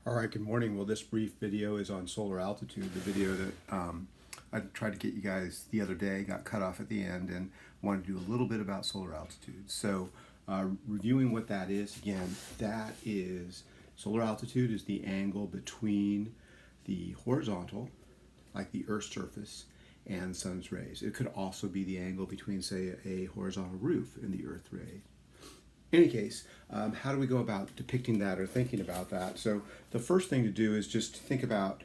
All right, good morning. Well, this brief video is on solar altitude, the video that I tried to get you guys the other day, got cut off at the end, and wanted to do a little bit about solar altitude. So, reviewing what that is, again, that is solar altitude is the angle between the horizontal, like the Earth's surface, and sun's rays. It could also be the angle between, say, a horizontal roof and the Earth ray. In any case, how do we go about depicting that or thinking about that? So the first thing to do is just think about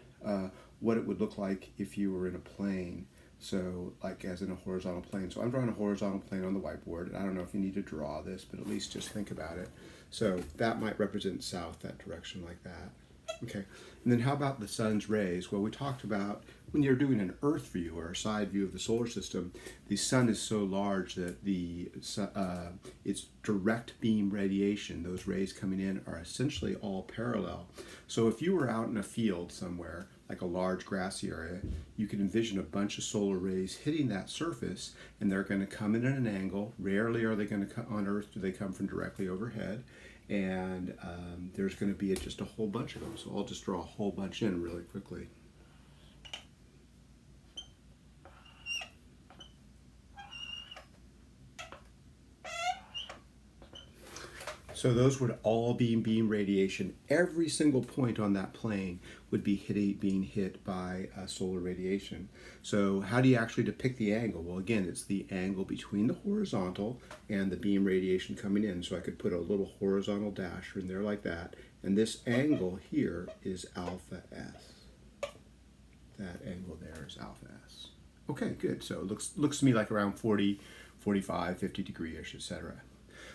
what it would look like if you were in a plane. So like as in a horizontal plane. So I'm drawing a horizontal plane on the whiteboard. I don't know if you need to draw this, but at least just think about it. So that might represent south, that direction like that. Okay, and then how about the sun's rays? Well, we talked about when you're doing an Earth view or a side view of the solar system, the sun is so large that its direct beam radiation, those rays coming in, are essentially all parallel. So if you were out in a field somewhere, like a large grassy area, you can envision a bunch of solar rays hitting that surface, and they're going to come in at an angle. Rarely are they going to come on Earth, do they come from directly overhead. And there's going to be just a whole bunch of them. So I'll just draw a whole bunch in really quickly. So those would all be beam radiation. Every single point on that plane would be being hit by solar radiation. So how do you actually depict the angle? Well, again, it's the angle between the horizontal and the beam radiation coming in. So I could put a little horizontal dasher in there like that. And this angle here is alpha S. That angle there is alpha S. Okay, good. So it looks to me like around 40, 45, 50 degree-ish, etc.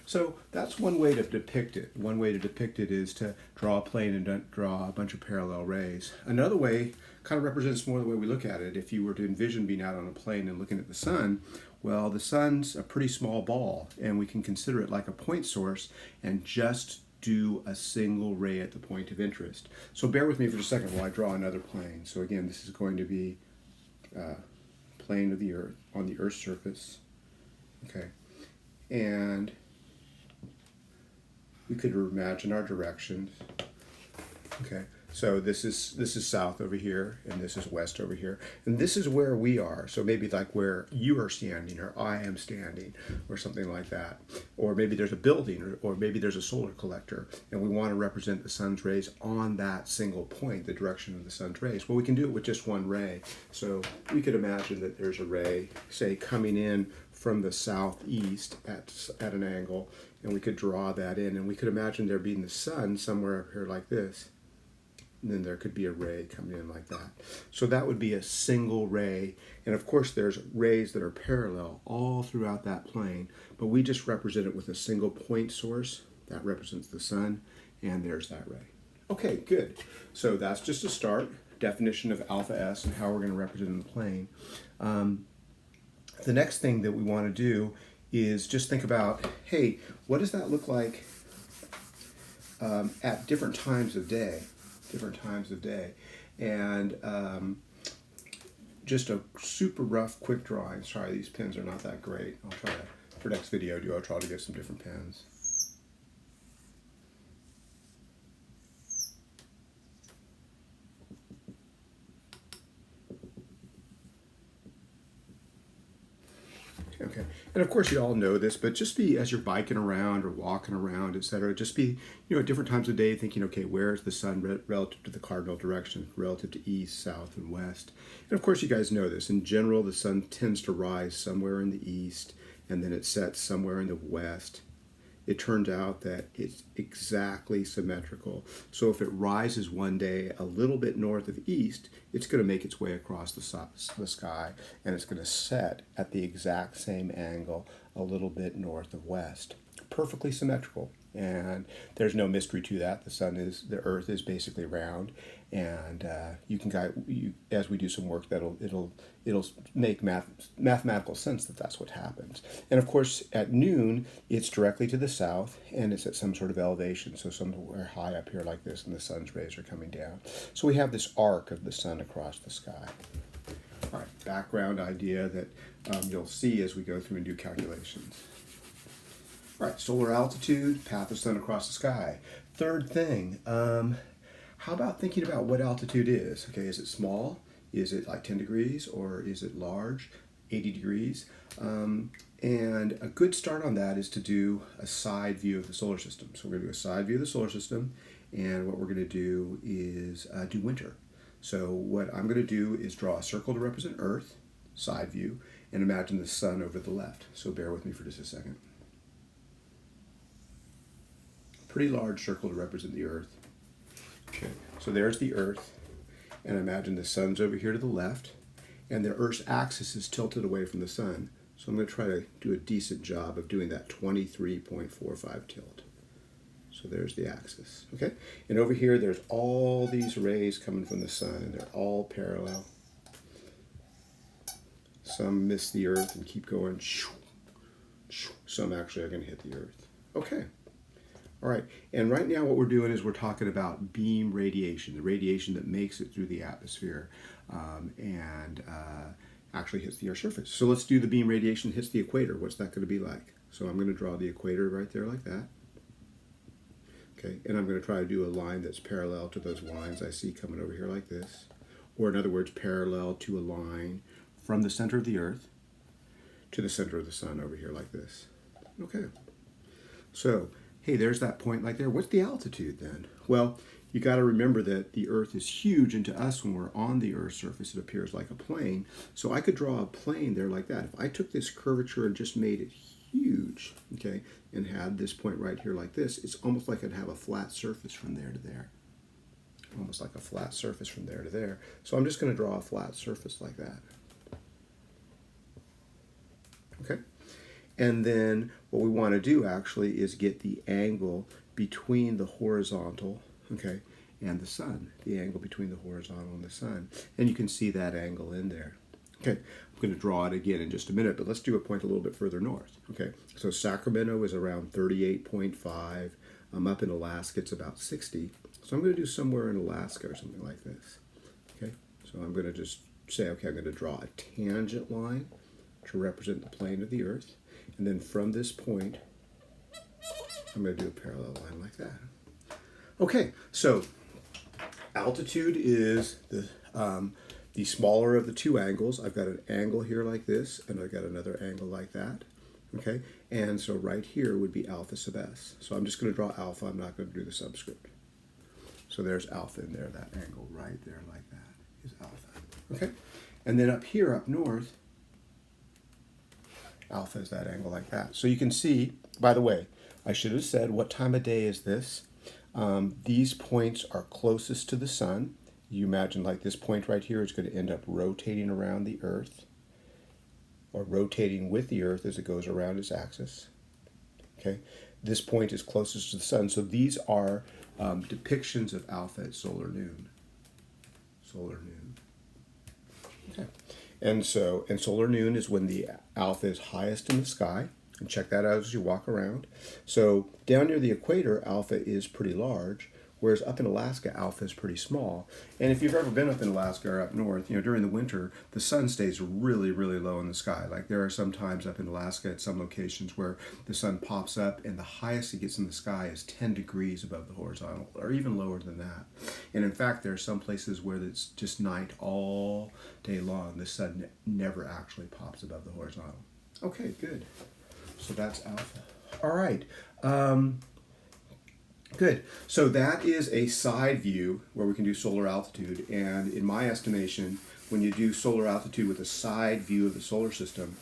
So that's one way to depict it. One way to depict it is to draw a plane and draw a bunch of parallel rays. Another way kind of represents more the way we look at it. If you were to envision being out on a plane and looking at the sun, well, the sun's a pretty small ball, and we can consider it like a point source and just do a single ray at the point of interest. So bear with me for a second while I draw another plane. So again, this is going to be plane of the Earth on the Earth's surface. Okay, and we could imagine our directions. Okay, so this is south over here, and this is west over here, and this is where we are. So maybe like where you are standing, or I am standing, or something like that. Or maybe there's a building, or maybe there's a solar collector, and we want to represent the sun's rays on that single point, the direction of the sun's rays. Well, we can do it with just one ray. So we could imagine that there's a ray, say, coming in from the southeast at an angle, and we could draw that in, and we could imagine there being the sun somewhere up here like this, and then there could be a ray coming in like that. So that would be a single ray, and of course there's rays that are parallel all throughout that plane, but we just represent it with a single point source that represents the sun, and there's that ray. Okay, good. So that's just a start, definition of alpha S and how we're going to represent it in the plane. The next thing that we want to do is just think about, hey, what does that look like at different times of day? And just a super rough, quick drawing. Sorry, these pens are not that great. I'll try to, for next video, I'll try to get some different pens. Okay, and of course you all know this, but just be, as you're biking around or walking around, etc., just be, at different times of day thinking, okay, where is the sun relative to the cardinal direction, relative to east, south, and west? And of course you guys know this. In general, the sun tends to rise somewhere in the east, and then it sets somewhere in the west. It turned out that it's exactly symmetrical. So if it rises one day a little bit north of east, it's going to make its way across the sky, and it's going to set at the exact same angle a little bit north of west. Perfectly symmetrical, and there's no mystery to that. The Earth is basically round, and you can as we do some work it'll make mathematical sense that that's what happens. And of course, at noon, it's directly to the south, and it's at some sort of elevation, so somewhere high up here like this, and the sun's rays are coming down. So we have this arc of the sun across the sky. All right, background idea that you'll see as we go through and do calculations. All right, solar altitude, path of sun across the sky. Third thing, how about thinking about what altitude is? Okay, is it small? Is it like 10 degrees, or is it large, 80 degrees? And a good start on that is to do a side view of the solar system. So we're going to do a side view of the solar system, and what we're going to do is do winter. So what I'm going to do is draw a circle to represent Earth, side view, and imagine the sun over the left. So bear with me for just a second. Pretty large circle to represent the Earth. Okay, so there's the Earth, and imagine the sun's over here to the left, and the Earth's axis is tilted away from the sun. So I'm going to try to do a decent job of doing that 23.45 tilt. So there's the axis, okay? And over here, there's all these rays coming from the sun, and they're all parallel. Some miss the Earth and keep going. Some actually are going to hit the Earth. Okay. All right. And right now what we're doing is we're talking about beam radiation, the radiation that makes it through the atmosphere and actually hits the Earth's surface. So let's do the beam radiation that hits the equator. What's that going to be like? So I'm going to draw the equator right there like that. Okay, and I'm going to try to do a line that's parallel to those lines I see coming over here like this. Or in other words, parallel to a line from the center of the Earth to the center of the sun over here like this. Okay, so, hey, there's that point like there. What's the altitude then? Well, you got to remember that the Earth is huge, and to us, when we're on the Earth's surface, it appears like a plane. So I could draw a plane there like that. If I took this curvature and just made it huge, okay, and had this point right here like this, it's almost like I'd have a flat surface from there to there. Almost like a flat surface from there to there. So I'm just going to draw a flat surface like that. Okay? And then what we want to do actually is get the angle between the horizontal, okay, and the sun. The angle between the horizontal and the sun. And you can see that angle in there. Okay, I'm going to draw it again in just a minute, but let's do a point a little bit further north. Okay, so Sacramento is around 38.5. Up in Alaska, it's about 60. So I'm going to do somewhere in Alaska or something like this. Okay, so I'm going to just say, okay, I'm going to draw a tangent line to represent the plane of the Earth. And then from this point, I'm going to do a parallel line like that. Okay, so altitude is the smaller of the two angles. I've got an angle here like this, and I've got another angle like that. Okay, and so right here would be alpha sub s. So I'm just going to draw alpha. I'm not going to do the subscript. So there's alpha in there. That angle right there like that is alpha. Okay, and then up here, up north, alpha is that angle like that. So you can see, by the way, I should have said what time of day is this. These points are closest to the sun. You imagine like this point right here is going to end up rotating around the Earth, or rotating with the Earth as it goes around its axis. Okay, this point is closest to the sun. So these are depictions of alpha at solar noon. Solar noon. Okay, and solar noon is when the alpha is highest in the sky. And check that out as you walk around. So down near the equator, alpha is pretty large, whereas up in Alaska, alpha is pretty small. And if you've ever been up in Alaska or up north, during the winter, the sun stays really, really low in the sky. Like there are some times up in Alaska at some locations where the sun pops up and the highest it gets in the sky is 10 degrees above the horizontal, or even lower than that. And in fact, there are some places where it's just night all day long. The sun never actually pops above the horizontal. Okay, good. So that's alpha. All right. Good. So that is a side view where we can do solar altitude. And in my estimation, when you do solar altitude with a side view of the solar system,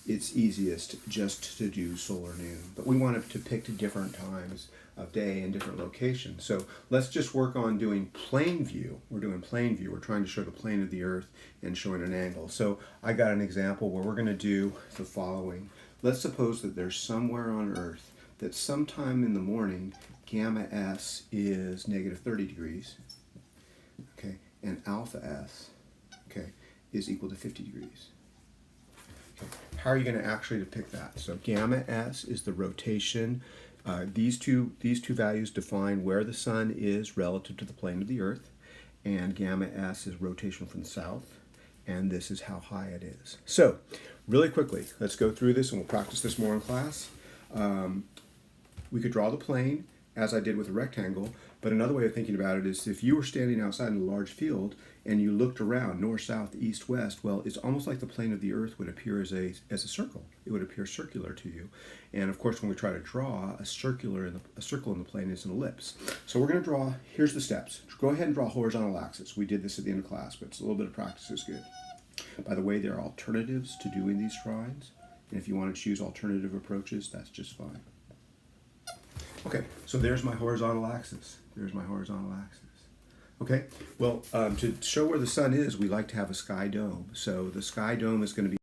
it's easiest just to do solar noon. But we want to pick different times of day and different locations. So let's just work on doing plane view. We're doing plane view. We're trying to show the plane of the Earth and showing an angle. So I got an example where we're going to do the following. Let's suppose that there's somewhere on Earth that sometime in the morning, gamma s is negative 30 degrees, okay, and alpha s, okay, is equal to 50 degrees. Okay. How are you going to actually depict that? So gamma s is the rotation. These two values define where the sun is relative to the plane of the Earth, and gamma s is rotation from the south, and this is how high it is. So, really quickly, let's go through this, and we'll practice this more in class. We could draw the plane, as I did with a rectangle. But another way of thinking about it is if you were standing outside in a large field and you looked around north, south, east, west, well, it's almost like the plane of the earth would appear as a circle. It would appear circular to you. And of course, when we try to draw a circle in the plane is an ellipse. So we're going to draw, here's the steps. Go ahead and draw horizontal axis. We did this at the end of class, but it's a little bit of practice is good. By the way, there are alternatives to doing these drawings. And if you want to choose alternative approaches, that's just fine. Okay, so there's my horizontal axis. There's my horizontal axis. Okay, well, to show where the sun is, we like to have a sky dome. So the sky dome is going to be